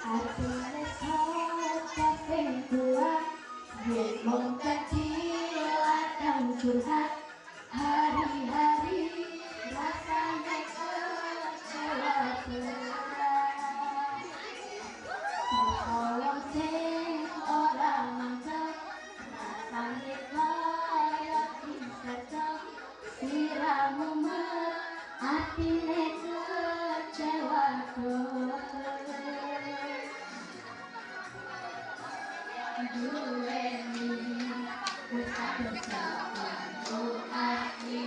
Artinya capek kuat, ngomong kecil akan curhat. Hari-hari rasanya kecewa berat. Tolong sing orang mantap, rasanya kayak disetok. Siramu artinya kecewa duweni usah bersatu hati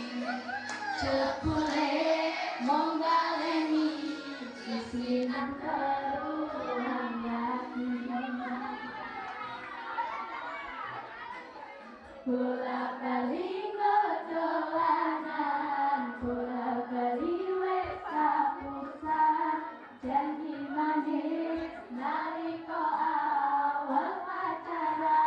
cepule monggaleni isinan keruhan hati bolak-balik dolanan bolak-balik wes kapusan janji manis nalika awal pacaran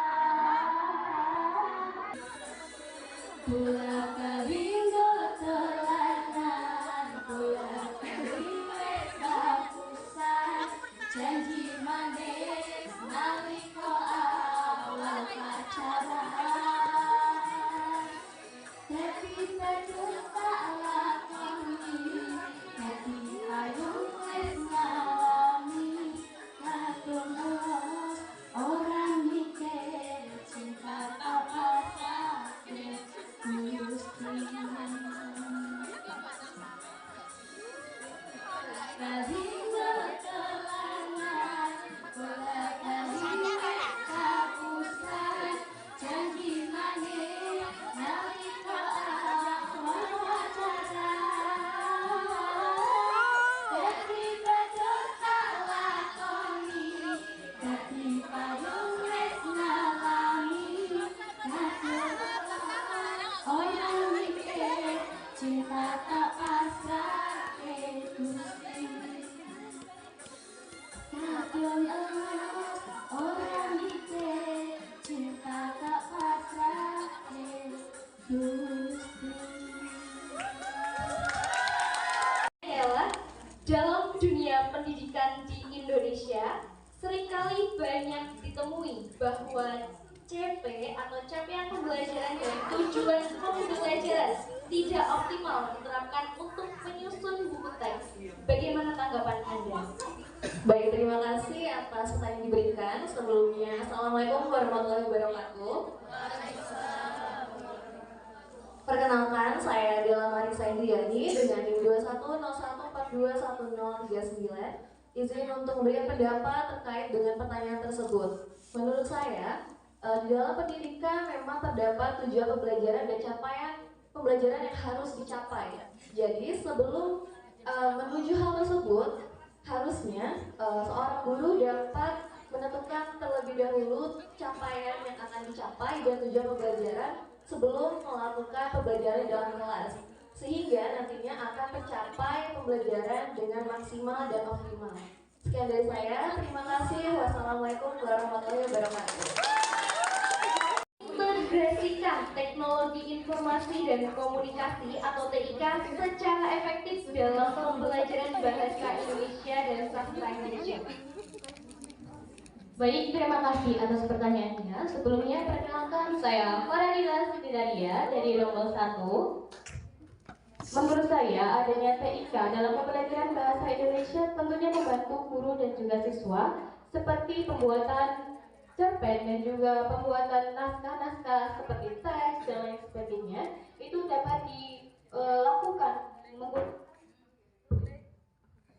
bolak-balik dolanan bolak-balik wes kapusan janji manis nalika awal pacaran tapi pedus tak lakoni hati ayu wes ngalami kadung orang mikir cinta apa sakit gusti kali ngelanan bolak-balik kapusan janji manis nalika awal pacaran tapi pedus tak lakoni tapi payung wes ngalami kadung orang mikir cinta tak pasrah gusti kadung orang mikir cinta tak pasrah gusti. Adalah dalam dunia pendidikan di Indonesia seringkali banyak ditemui bahwa CP atau capaian pembelajaran dan tujuan pembelajaran tidak optimal diterapkan untuk menyusun buku teks. Bagaimana tanggapan Anda? Baik, terima kasih atas pertanyaan yang diberikan. Sebelumnya, Assalamualaikum warahmatullahi wabarakatuh. Perkenalkan, saya Dela Marisa Indriani dengan NIM 2101421039. Izin untuk memberikan pendapat terkait dengan pertanyaan tersebut. Menurut saya, di dalam pendidikan memang terdapat tujuan pembelajaran dan capaian pembelajaran yang harus dicapai. Jadi sebelum menuju hal tersebut, harusnya seorang guru dapat menentukan terlebih dahulu capaian yang akan dicapai dan tujuan pembelajaran sebelum melakukan pembelajaran dalam kelas, sehingga nantinya akan tercapai pembelajaran dengan maksimal dan optimal. Sekian dari saya, terima kasih. Wassalamualaikum warahmatullahi wabarakatuh. Integrasikan teknologi informasi dan komunikasi atau TIK secara efektif dalam pembelajaran bahasa Indonesia dan sastra Indonesia. Baik, terima kasih atas pertanyaannya. Sebelumnya perkenalkan saya Faradila Sididaria dari Rombol 1. Menurut saya adanya TIK dalam pembelajaran bahasa Indonesia tentunya membantu guru dan juga siswa seperti pembuatan cerpen dan juga pembuatan naskah-naskah seperti teks dan lain sebagainya. Itu dapat dilakukan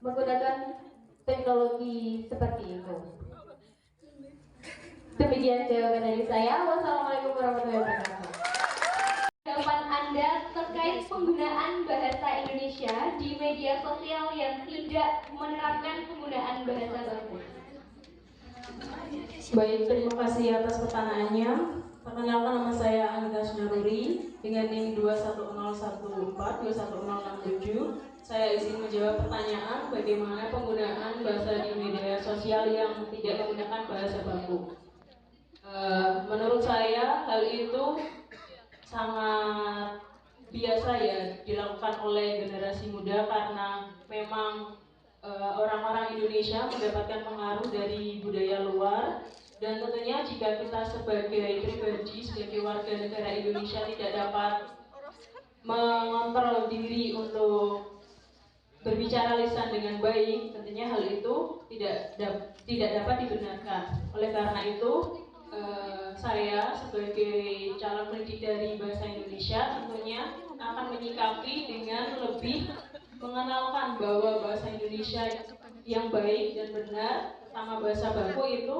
menggunakan teknologi seperti itu. Demikian jawaban dari saya. Wassalamualaikum warahmatullahi wabarakatuh. Tanggapan Anda terkait penggunaan bahasa Indonesia di media sosial yang tidak menerapkan penggunaan bahasa baku. Baik, terima kasih atas pertanyaannya. Perkenalkan, nama saya Anita Sunaruri dengan NIM 2101421067. Saya izin menjawab pertanyaan bagaimana penggunaan bahasa di media sosial yang tidak menggunakan bahasa baku. Menurut saya hal itu sangat biasa ya dilakukan oleh generasi muda karena memang orang-orang Indonesia mendapatkan pengaruh dari budaya luar, dan tentunya jika kita sebagai pribadi, sebagai warga negara Indonesia tidak dapat mengontrol diri untuk berbicara lisan dengan baik, tentunya hal itu tidak dapat dibenarkan. Oleh karena itu, saya sebagai calon pendidik dari bahasa Indonesia tentunya akan menyikapi dengan lebih mengenalkan bahwa bahasa Indonesia yang baik dan benar, terutama bahasa baku itu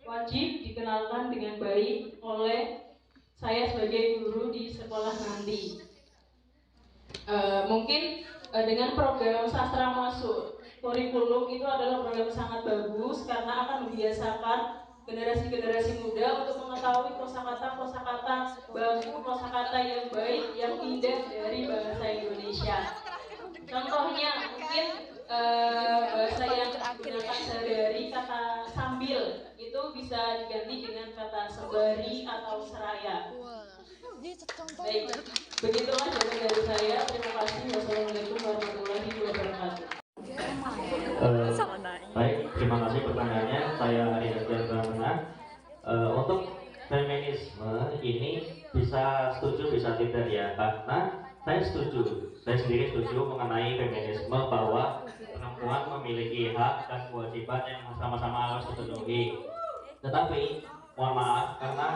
wajib dikenalkan dengan baik oleh saya sebagai guru di sekolah nanti. Mungkin dengan program sastra masuk kurikulum itu adalah program sangat bagus karena akan membiasakan generasi-generasi muda untuk mengetahui kosakata baku, kosakata yang baik, yang indah dari bahasa Indonesia. Contohnya mungkin bahasa yang digunakan sehari-hari, kata sambil itu bisa diganti dengan kata sembari atau seraya. Baik, begitulah jawaban dari saya. Terima kasih. Wassalamualaikum warahmatullahi wabarakatuh. Baik, terima kasih pertanyaannya. Saya Ari Adrian. Untuk feminisme ini bisa setuju bisa tidak ya, karena saya sendiri setuju mengenai feminisme bahwa perempuan memiliki hak dan kewajiban yang sama-sama harus dipenuhi. Tetapi mohon maaf, karena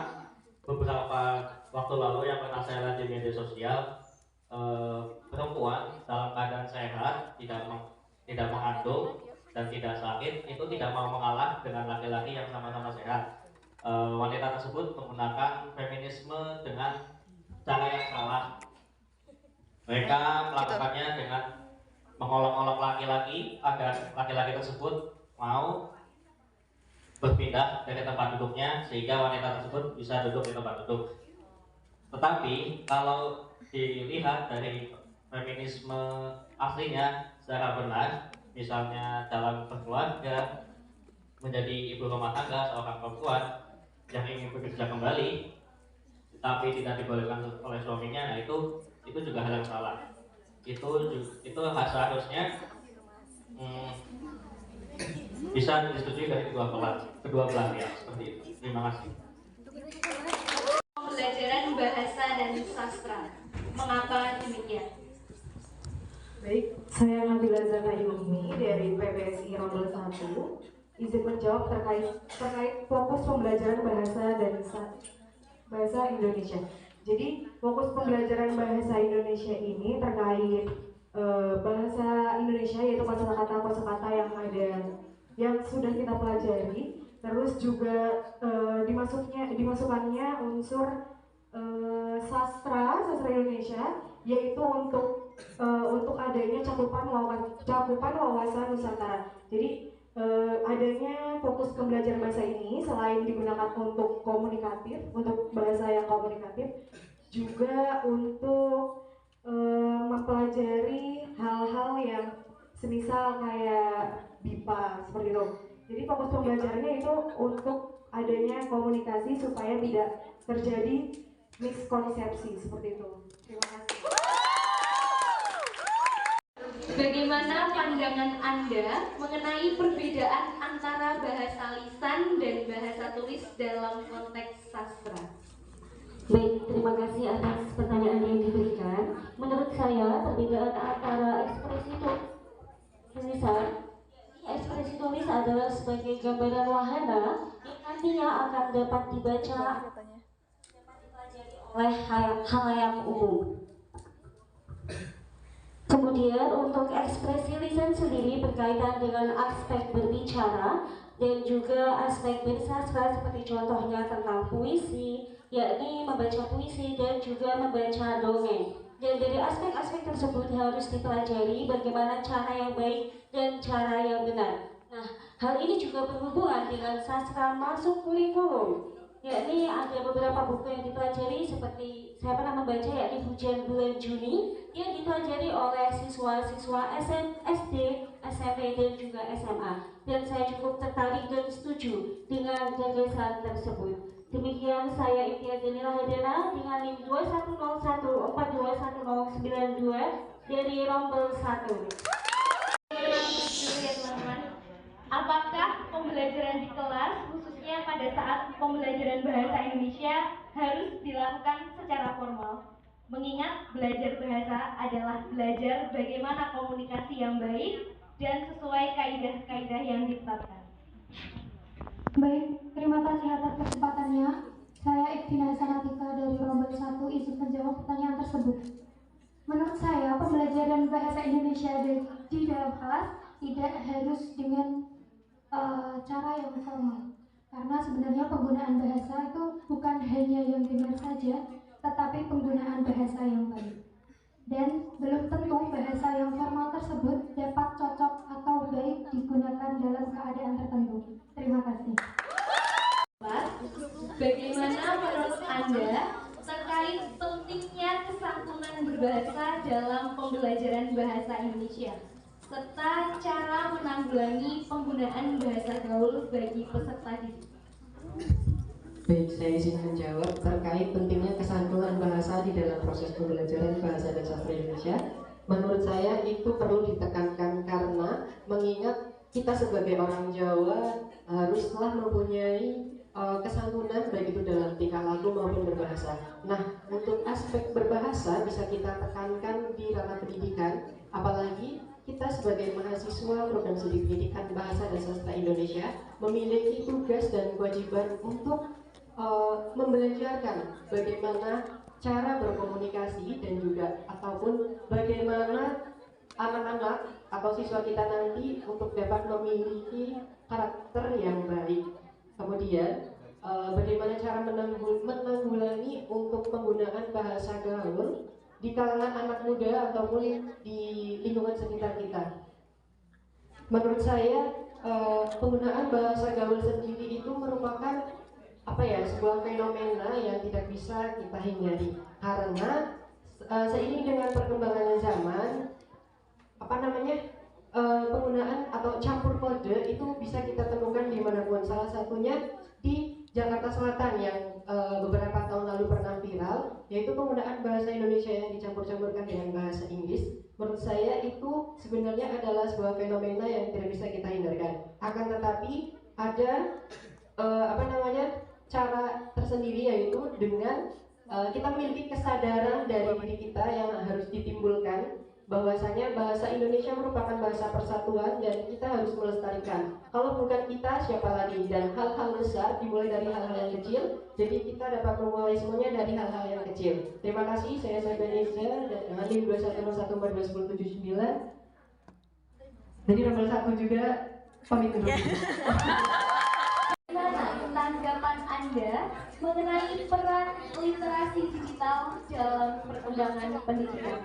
beberapa waktu lalu yang pernah saya lihat di media sosial, perempuan dalam keadaan sehat, tidak mengandung dan tidak sakit, itu tidak mau mengalah dengan laki-laki yang sama-sama sehat. Wanita tersebut menggunakan feminisme dengan cara yang salah. Mereka melakukannya dengan mengolok-olok laki-laki agar laki-laki tersebut mau berpindah dari tempat duduknya sehingga wanita tersebut bisa duduk di tempat duduk. Tetapi kalau dilihat dari feminisme aslinya secara benar, misalnya dalam berkeluarga, menjadi ibu rumah tangga seorang perempuan yang ingin bekerja kembali tapi tidak dibolehkan oleh suaminya, nah itu juga hal yang salah. Itu seharusnya bisa disetujui dari kedua belah ya, seperti itu. Terima kasih. Pembelajaran bahasa dan sastra. Mengapa demikian? Baik, saya Nabila Zana Ilmi dari PBSI Rombel 1. Izin menjawab terkait fokus pembelajaran bahasa dan bahasa Indonesia. Jadi fokus pembelajaran bahasa Indonesia ini terkait bahasa Indonesia, yaitu kosakata yang ada yang sudah kita pelajari. Terus juga dimasukkannya unsur sastra Indonesia, yaitu untuk adanya cakupan wawasan Nusantara. Jadi adanya fokus pembelajaran bahasa ini selain digunakan untuk komunikatif, untuk bahasa yang komunikatif, juga untuk mempelajari hal-hal yang semisal kayak BIPA seperti itu. Jadi fokus pembelajarannya itu untuk adanya komunikasi supaya tidak terjadi miskonsepsi seperti itu. Terima kasih. Bagaimana pandangan Anda mengenai perbedaan antara bahasa lisan dan bahasa tulis dalam konteks sastra? Baik, terima kasih atas pertanyaan yang diberikan. Menurut saya, perbedaan antara ekspresi tulis adalah sebagai gambaran wahana yang nantinya akan dapat dibaca oleh khalayak umum. Kemudian untuk ekspresi lisan sendiri berkaitan dengan aspek berbicara dan juga aspek bersastra, seperti contohnya tentang puisi, yakni membaca puisi dan juga membaca dongeng. Dan dari aspek-aspek tersebut harus dipelajari bagaimana cara yang baik dan cara yang benar. Nah, hal ini juga berhubungan dengan sastra masuk kurikulum, yakni ada beberapa buku yang dipelajari, seperti saya pernah membaca yakni Hujan Bulan Juni, yang dipelajari oleh siswa-siswa SD, SMP, dan juga SMA. Dan saya cukup tertarik dan setuju dengan gagasan tersebut. Demikian saya Imtiaz Danila Hadana dengan NIM 2101421092 dari Rombel 1. Apakah pembelajaran di kelas, khususnya pada saat pembelajaran bahasa Indonesia, harus dilakukan secara formal? Mengingat belajar bahasa adalah belajar bagaimana komunikasi yang baik dan sesuai kaidah-kaidah yang ditetapkan. Baik, terima kasih atas kesempatannya. Saya Iktina Sanatika dari Rombel 1 izin menjawab pertanyaan tersebut. Menurut saya, pembelajaran bahasa Indonesia di dalam kelas tidak harus dengan cara yang formal. Karena sebenarnya penggunaan bahasa itu bukan hanya yang benar saja, tetapi penggunaan bahasa yang baik. Dan belum tentu bahasa yang formal tersebut dapat cocok atau baik digunakan dalam keadaan tertentu. Terima kasih. Bagaimana menurut Anda terkait pentingnya kesantunan berbahasa dalam pembelajaran bahasa Indonesia, serta cara menanggulangi penggunaan bahasa gaul bagi peserta didik? Baik, saya izin menjawab terkait pentingnya kesantunan bahasa di dalam proses pembelajaran bahasa dan sastra Indonesia. Menurut saya itu perlu ditekankan karena mengingat kita sebagai orang Jawa haruslah mempunyai kesantunan baik itu dalam tingkah laku maupun berbahasa. Nah, untuk aspek berbahasa bisa kita tekankan di ranah pendidikan, apalagi kita sebagai mahasiswa program studi pendidikan bahasa dan sastra Indonesia memiliki tugas dan kewajiban untuk membelajarkan bagaimana cara berkomunikasi dan juga ataupun bagaimana anak-anak atau siswa kita nanti untuk dapat memiliki karakter yang baik. Kemudian bagaimana cara menanggulangi untuk penggunaan bahasa gaul di kalangan anak muda ataupun di lingkungan sekitar kita. Menurut saya penggunaan bahasa gaul sendiri itu merupakan sebuah fenomena yang tidak bisa kita hindari karena seiring dengan perkembangan zaman penggunaan atau campur kode itu bisa kita temukan dimanapun. Salah satunya di Jakarta Selatan yang beberapa tahun lalu pernah viral, yaitu penggunaan bahasa Indonesia yang dicampur-campurkan dengan bahasa Inggris. Menurut saya itu sebenarnya adalah sebuah fenomena yang tidak bisa kita hindarkan. Akan tetapi ada cara tersendiri, yaitu dengan kita memiliki kesadaran dari diri kita yang harus ditimbulkan bahwasanya bahasa Indonesia merupakan bahasa persatuan dan kita harus melestarikan. Kalau bukan kita, siapa lagi? Dan hal-hal besar dimulai dari hal-hal yang kecil, jadi kita dapat memulai semuanya dari hal-hal yang kecil. Terima kasih, saya Sabeneza dengan NIM 2101421079 dari nomor 1 juga pamit dulu. Tanggapan Anda mengenai peran literasi digital dalam perkembangan pendidikan?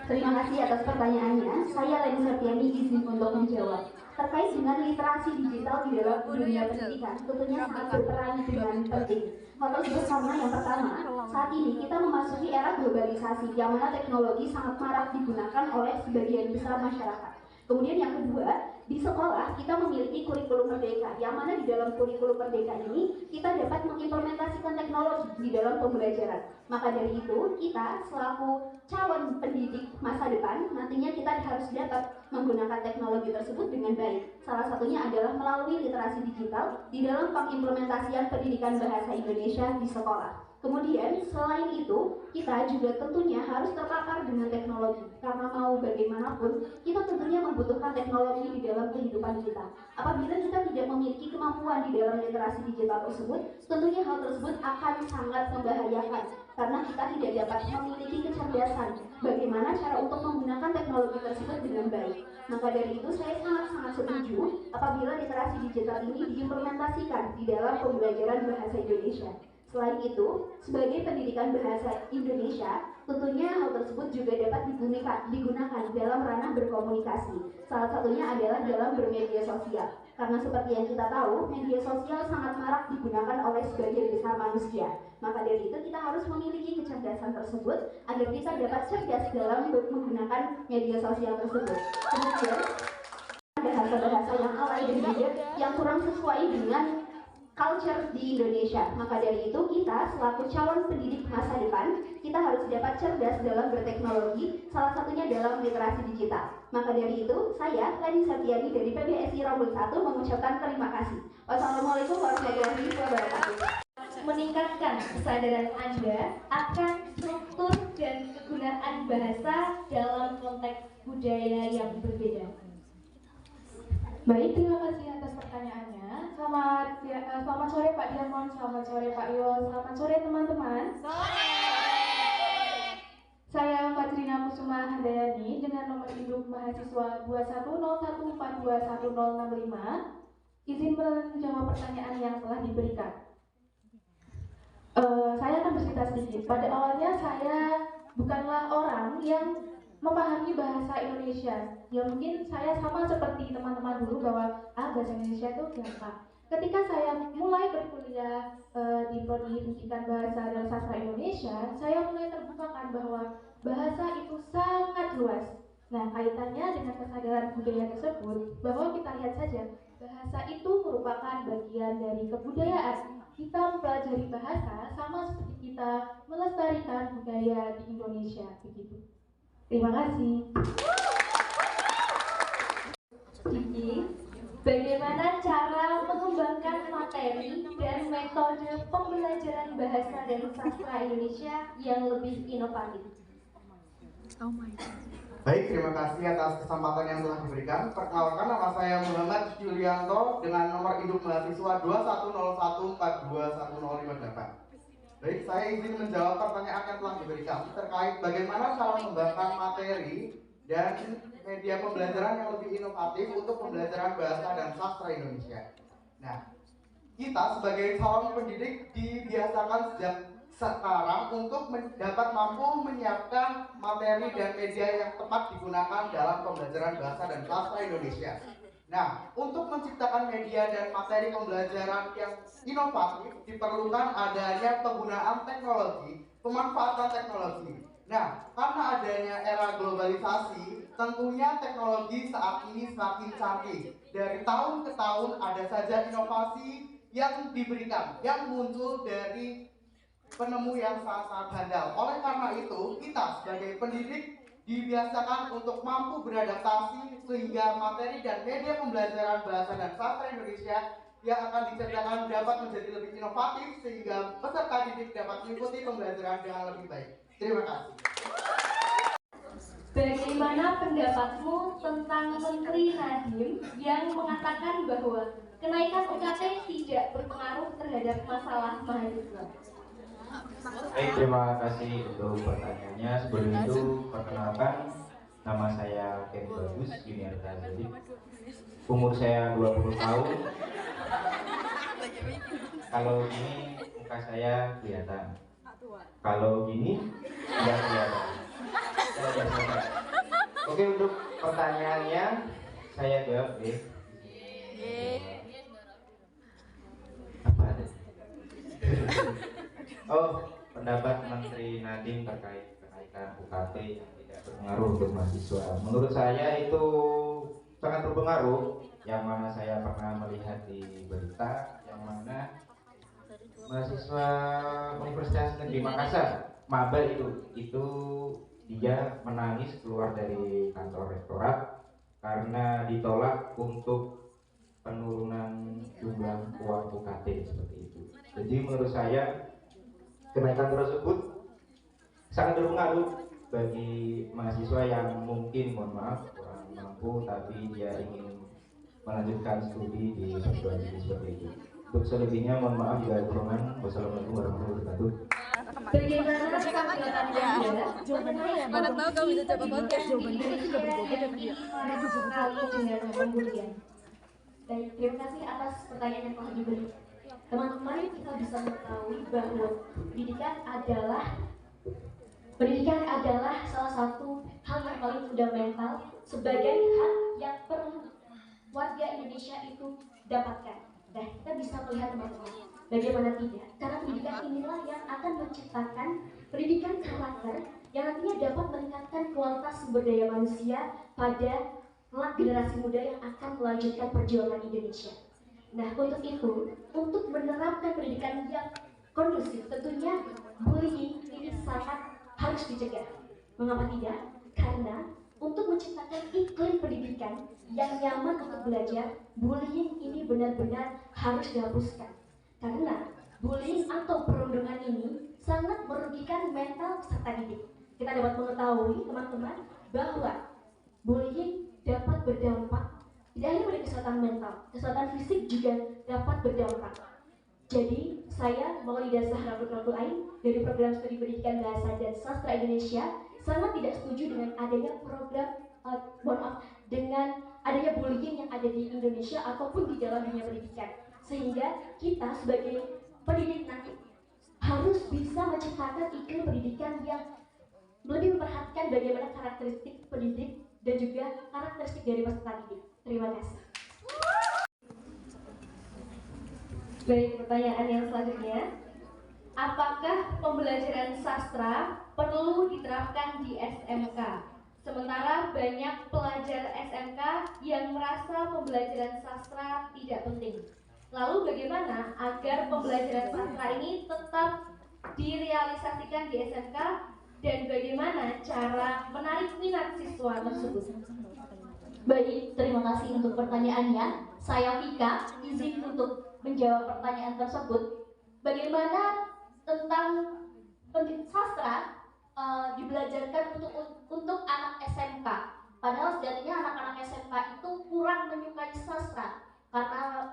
Terima kasih atas pertanyaannya. Saya Leni Septiani izin untuk menjawab. Terkait dengan literasi digital di dalam dunia pendidikan, tentunya sangat berperan dengan penting. Hal tersebut karena yang pertama, saat ini kita memasuki era globalisasi yang mana teknologi sangat marak digunakan oleh sebagian besar masyarakat. Kemudian yang kedua, di sekolah kita memiliki kurikulum merdeka, yang mana di dalam kurikulum merdeka ini kita dapat mengimplementasikan teknologi di dalam pembelajaran. Maka dari itu, kita selaku calon pendidik masa depan, nantinya kita harus dapat menggunakan teknologi tersebut dengan baik. Salah satunya adalah melalui literasi digital di dalam pengimplementasian pendidikan bahasa Indonesia di sekolah. Kemudian selain itu, kita juga tentunya harus terpapar dengan teknologi, karena mau bagaimanapun kita tentunya membutuhkan teknologi di dalam kehidupan kita. Apabila kita tidak memiliki kemampuan di dalam literasi digital tersebut, tentunya hal tersebut akan sangat membahayakan karena kita tidak dapat memiliki kecerdasan bagaimana cara untuk menggunakan teknologi tersebut dengan baik. Maka dari itu saya sangat-sangat setuju apabila literasi digital ini diimplementasikan di dalam pembelajaran bahasa Indonesia. Selain itu, sebagai pendidikan bahasa Indonesia, tentunya hal tersebut juga dapat digunakan dalam ranah berkomunikasi. Salah satunya adalah dalam bermedia sosial. Karena seperti yang kita tahu, media sosial sangat marak digunakan oleh sebagian besar manusia. Maka dari itu kita harus memiliki kecerdasan tersebut agar kita dapat cerdas dalam menggunakan media sosial tersebut. Kemudian, bahasa-bahasa yang alay dan juga yang kurang sesuai dengan culture di Indonesia. Maka dari itu kita selaku calon pendidik masa depan, kita harus dapat cerdas dalam berteknologi, salah satunya dalam literasi digital. Maka dari itu, saya, Leni Septiani dari PBSI Rombel 1 mengucapkan terima kasih. Wassalamualaikum warahmatullahi wabarakatuh. Meningkatkan kesadaran Anda akan struktur dan kegunaan bahasa dalam konteks budaya yang berbeda. Baik, terima kasih atas pertanyaannya. Selamat sore Pak Diamond, selamat sore Pak Iwo, selamat sore teman-teman. Saya Fajrina Kusuma Handayani dengan nomor induk mahasiswa 2101421065. Izin menjawab pertanyaan yang telah diberikan. Saya akan bercerita sedikit. Pada awalnya saya bukanlah orang yang memahami bahasa Indonesia. Ya mungkin saya sama seperti teman-teman dulu bahwa bahasa Indonesia itu gampang. Ketika saya mulai berkuliah di Prodi Pendidikan Bahasa dan Sastra Indonesia, saya mulai terbukakan bahwa bahasa itu sangat luas. Nah, kaitannya dengan kesadaran budaya tersebut, bahwa kita lihat saja, bahasa itu merupakan bagian dari kebudayaan. Kita mempelajari bahasa sama seperti kita melestarikan budaya di Indonesia, begitu. Terima kasih. Kiki, bagaimana cara mengembangkan materi dan metode pembelajaran bahasa dan sastra Indonesia yang lebih inovatif? Baik, terima kasih atas kesempatan yang telah diberikan. Perkenalkan, nama saya Muhammad Julianto dengan nomor induk mahasiswa 2101421058. Baik, saya izin menjawab pertanyaan yang telah diberikan terkait bagaimana cara mengembangkan materi dan media pembelajaran yang lebih inovatif untuk pembelajaran bahasa dan sastra Indonesia. Nah, kita sebagai calon pendidik dibiasakan sejak sekarang untuk dapat mampu menyiapkan materi dan media yang tepat digunakan dalam pembelajaran bahasa dan sastra Indonesia. Nah, untuk menciptakan media dan materi pembelajaran yang inovatif diperlukan adanya penggunaan teknologi, pemanfaatan teknologi. Nah, karena adanya era globalisasi, tentunya teknologi saat ini semakin canggih. Dari tahun ke tahun ada saja inovasi yang diberikan, yang muncul dari penemu yang sangat-sangat handal. Oleh karena itu, kita sebagai pendidik dibiasakan untuk mampu beradaptasi sehingga materi dan media pembelajaran bahasa dan sastra Indonesia yang akan diceritakan dapat menjadi lebih inovatif sehingga peserta didik dapat mengikuti pembelajaran dengan lebih baik. Terima kasih. Bagaimana pendapatmu tentang Menteri Nadiem yang mengatakan bahwa kenaikan UKT tidak berpengaruh terhadap masalah mahasiswa? Baik, terima kasih untuk pertanyaannya. Sebelum itu, perkenalkan, nama saya Ken Bagus Yuniarta Zadik. Umur saya 20 tahun. Kalau gini muka saya kelihatan. Kalau gini tidak kelihatan. Oke, untuk pertanyaannya saya jawab deh. Apa ada? Oh, pendapat Menteri Nadiem terkait kenaikan UKT yang tidak berpengaruh untuk mahasiswa. Menurut saya itu sangat berpengaruh. Yang mana saya pernah melihat di berita, yang mana mahasiswa Universitas Negeri Makassar, maba itu dia menangis keluar dari kantor rektorat karena ditolak untuk penurunan jumlah uang UKT seperti itu. Jadi menurut saya kenaikan tersebut sangat berpengaruh bagi mahasiswa yang mungkin, mohon maaf, kurang mampu tapi dia ingin melanjutkan studi di perguruan tinggi seperti itu. Untuk selebihnya mohon maaf jika kekurangan. Wassalamualaikum warahmatullahi wabarakatuh. Bagaimana tanggapan Anda mengenai Mana tahu kamu bisa coba podcast jawabannya juga berbeda dengan pembulian? Baik, terima kasih atas pertanyaan yang telah diberi. Teman-teman, kita bisa mengetahui bahwa pendidikan adalah salah satu hal yang paling fundamental sebagai hak yang perlu warga Indonesia itu dapatkan. Nah, kita bisa melihat teman-teman, bagaimana tidak? Karena pendidikan inilah yang akan menciptakan pendidikan karakter yang nantinya dapat meningkatkan kualitas sumber daya manusia pada generasi muda yang akan melanjutkan perjuangan Indonesia. Nah, untuk itu, untuk menerapkan pendidikan yang kondusif, tentunya bullying ini sangat harus dicegah. Mengapa tidak? Karena Untuk menciptakan iklim pendidikan yang nyaman untuk belajar, bullying ini benar-benar harus dihapuskan. Karena bullying atau perundungan ini sangat merugikan mental peserta didik. Kita dapat mengetahui, teman-teman, bahwa bullying dapat berdampak tidak hanya pada kesehatan mental, kesehatan fisik juga dapat berdampak. Jadi, saya Maulida Zahra Putratul Ain dari Program Studi Pendidikan Bahasa dan Sastra Indonesia sangat tidak setuju dengan adanya program dengan adanya bullying yang ada di Indonesia ataupun di dalam dunia pendidikan. Sehingga kita sebagai pendidik nanti harus bisa menciptakan iklim pendidikan yang lebih memperhatikan bagaimana karakteristik pendidik dan juga karakteristik dari peserta didik. Terima kasih. Baik, pertanyaan yang selanjutnya. Apakah pembelajaran sastra perlu diterapkan di SMK? Sementara banyak pelajar SMK yang merasa pembelajaran sastra tidak penting. Lalu bagaimana agar pembelajaran sastra ini tetap direalisasikan di SMK dan bagaimana cara menarik minat siswa tersebut? Baik, terima kasih untuk pertanyaannya. Saya Vika, izin untuk menjawab pertanyaan tersebut. Bagaimana tentang sastra dibelajarkan untuk anak SMK? Padahal sejatinya anak-anak SMK itu kurang menyukai sastra karena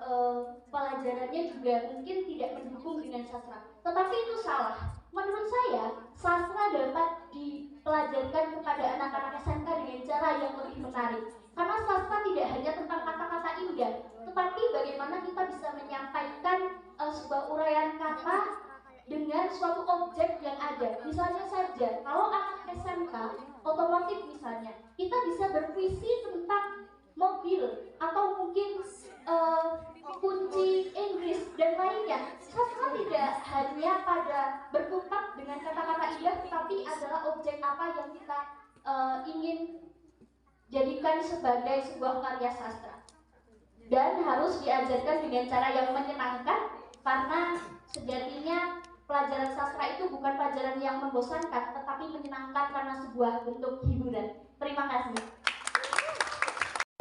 pelajarannya juga mungkin tidak mendukung dengan sastra. Tetapi itu salah. Menurut saya, sastra dapat dipelajarkan kepada anak-anak SMK dengan cara yang lebih menarik. Karena sastra tidak hanya tentang kata-kata indah, tetapi bagaimana kita bisa menyampaikan sebuah uraian kata dengan suatu objek yang ada. Misalnya saja, kalau anak SMK otomotif misalnya, kita bisa berpuisi tentang mobil atau mungkin kunci Inggris dan lainnya. Sastra tidak hanya pada berkutat dengan kata-kata indah, tetapi adalah objek apa yang kita ingin jadikan sebagai sebuah karya sastra. Dan harus diajarkan dengan cara yang menyenangkan, karena sejatinya pelajaran sastra itu bukan pelajaran yang membosankan, tetapi menyenangkan karena sebuah bentuk hiburan. Terima kasih.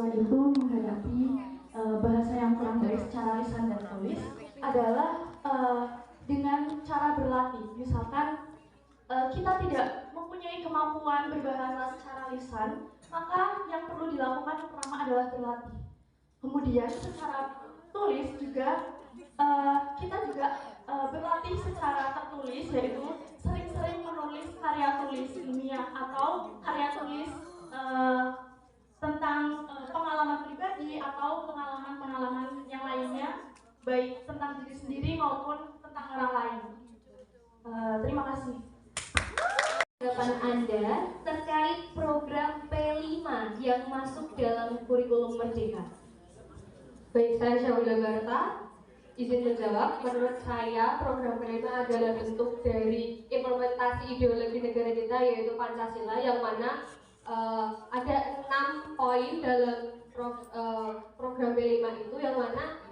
Itu menghadapi bahasa yang kurang baik secara lisan dan tulis adalah dengan cara berlatih. Misalkan kita tidak mempunyai kemampuan berbahasa secara lisan, maka yang perlu dilakukan yang pertama adalah berlatih. Kemudian secara tulis juga kita juga berlatih secara tertulis, yaitu sering-sering menulis karya tulis ilmiah atau karya tulis tentang pengalaman pribadi atau pengalaman-pengalaman yang lainnya, baik tentang diri sendiri maupun tentang orang lain. Terima kasih. Tanggapan Anda terkait program P5 yang masuk dalam kurikulum Merdeka? Baik, saya Syaula Barta, izin menjawab. Menurut saya program P5 adalah bentuk dari implementasi ideologi negara kita, yaitu Pancasila, yang mana ada 6 poin dalam program P5 itu, yang mana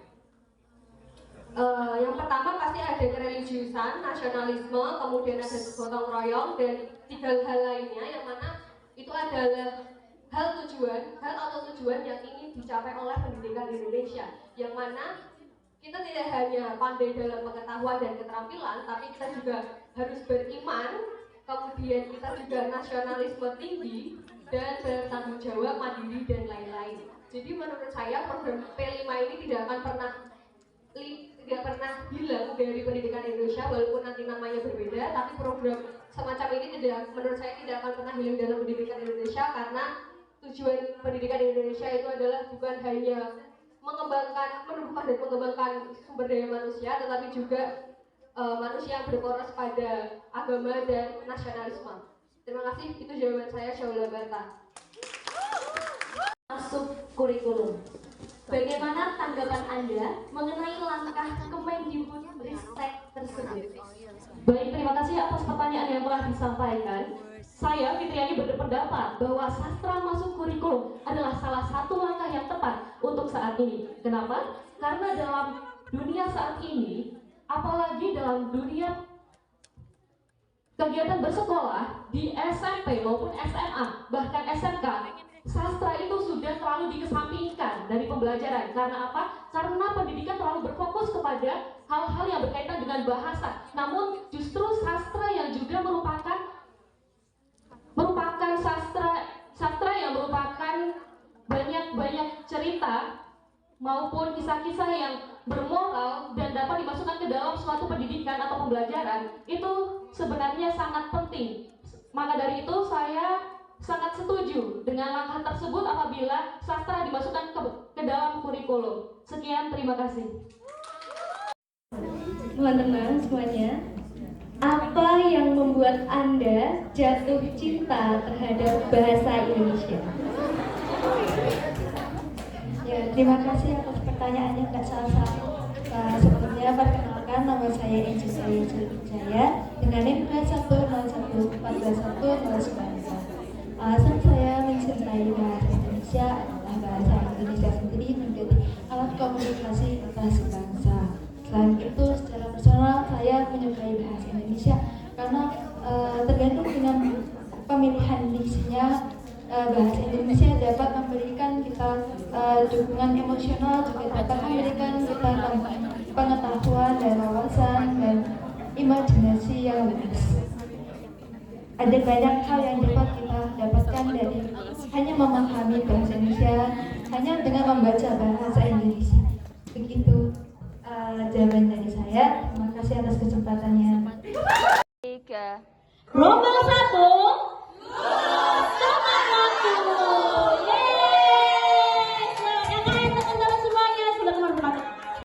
yang pertama pasti ada kereligiusan, nasionalisme, kemudian ada gotong royong, dan 3 hal lainnya, yang mana itu adalah hal atau tujuan yang ingin dicapai oleh pendidikan Indonesia, yang mana kita tidak hanya pandai dalam pengetahuan dan keterampilan, tapi kita juga harus beriman, kemudian kita juga nasionalisme tinggi, dan bertanggung jawab, mandiri, dan lain-lain. Jadi menurut saya program P5 ini tidak akan pernah hilang dari pendidikan Indonesia, walaupun nanti namanya berbeda, tapi program semacam ini menurut saya tidak akan pernah hilang dalam pendidikan Indonesia, karena tujuan pendidikan Indonesia itu adalah bukan hanya menumbuhkan dan mengembangkan sumber daya manusia, tetapi juga manusia yang berporos pada agama dan nasionalisme. Terima kasih, itu jawaban saya, Syaula Barta. Masuk kurikulum. Bagaimana tanggapan Anda mengenai langkah Kemendikbudristek tersebut? Baik, terima kasih atas pertanyaan yang telah disampaikan. Saya, Fitriani, berpendapat bahwa sastra masuk kurikulum adalah salah satu langkah yang tepat untuk saat ini. Kenapa? Karena dalam dunia saat ini, apalagi dalam dunia kegiatan bersekolah di SMP maupun SMA, bahkan SMK, sastra itu sudah terlalu dikesampingkan dari pembelajaran. Karena apa? Karena pendidikan terlalu berfokus kepada hal-hal yang berkaitan dengan bahasa. Namun justru sastra yang juga merupakan sastra yang merupakan banyak cerita maupun kisah-kisah yang bermoral dan dapat dimasukkan ke dalam suatu pendidikan atau pembelajaran, itu sebenarnya sangat penting. Maka dari itu saya sangat setuju dengan langkah tersebut apabila sastra dimasukkan ke dalam kurikulum. Sekian, terima kasih. Teman-teman semuanya, apa yang membuat Anda jatuh cinta terhadap bahasa Indonesia? Ya, terima kasih atas pertanyaannya Kak Salsa. Sebelumnya perkenalkan, nama saya Enjisaya Jaya dengan NIM 101142109. Alasan saya mencintai bahasa Indonesia adalah bahasa Indonesia sendiri menjadi alat komunikasi lintas bangsa. Selain itu, secara personal saya menyukai bahasa Indonesia karena tergantung dengan pemilihan diksinya, bahasa Indonesia dapat memberikan kita dukungan emosional, juga dapat memberikan kita pengetahuan dan wawasan dan imajinasi yang luas. Ada banyak hal yang dapat kita dapatkan dari hanya memahami bahasa Indonesia, hanya dengan membaca bahasa Indonesia. Begitu jawaban dari saya. Terima kasih atas kesempatannya. Rombel 1